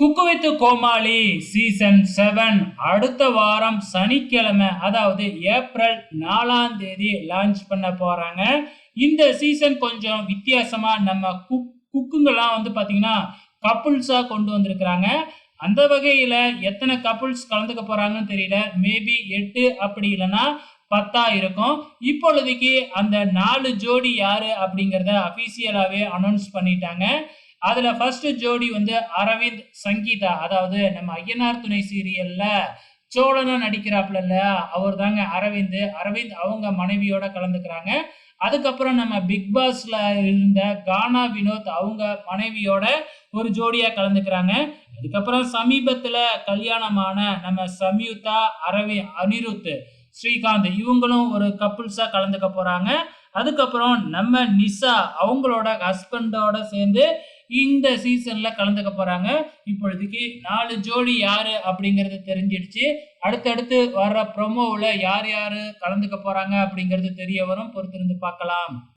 Cook with Comali season 7 அடுத்த வாரம் சனிக்கிழமை, அதாவது ஏப்ரல் 4ஆம் தேதி லான்ச் பண்ண போறாங்க. இந்த சீசன் கொஞ்சம் வித்தியாசமா நம்ம குக்குங்கெல்லாம் பாத்தீங்கன்னா கப்புள்ஸா கொண்டு வந்திருக்கிறாங்க. அந்த வகையில எத்தனை கப்புள்ஸ் கலந்துக்க போறாங்கன்னு தெரியல. மேபி 8 அப்படி இல்லைன்னா 10 இருக்கும். இப்பொழுதைக்கு அந்த 4 ஜோடி யாரு அப்படிங்கறத அபிஷியலாவே அனௌன்ஸ் பண்ணிட்டாங்க. அதுல ஃபர்ஸ்ட் ஜோடி அரவிந்த் சங்கீதா, அதாவது நம்ம ஐயனார் துணை சீரியல்ல சோழனா நடிக்கிறாப்ல, அவர் தாங்க அரவிந்த். அவங்க மனைவியோட கலந்துக்கிறாங்க. அதுக்கப்புறம் நம்ம பிக் பாஸ்ல இருந்த கானா வினோத், அவங்க மனைவியோட ஒரு ஜோடியா கலந்துக்கிறாங்க. அதுக்கப்புறம் சமீபத்துல கல்யாணமான நம்ம சம்யுக்தா, அனிருத், ஸ்ரீகாந்த், இவங்களும் ஒரு கப்புள்ஸா கலந்துக்க போறாங்க. அதுக்கப்புறம் நம்ம நிஷா, அவங்களோட ஹஸ்பண்டோட சேர்ந்து இந்த சீசன்ல கலந்துக்க போறாங்க. இப்பொழுதுக்கு 4 ஜோடி யாரு அப்படிங்கறது தெரிஞ்சிடுச்சு. அடுத்தடுத்து வர்ற ப்ரோமோவுல யார் யாரு கலந்துக்க போறாங்க அப்படிங்கிறது தெரிய வரும். பொறுத்திருந்து பார்க்கலாம்.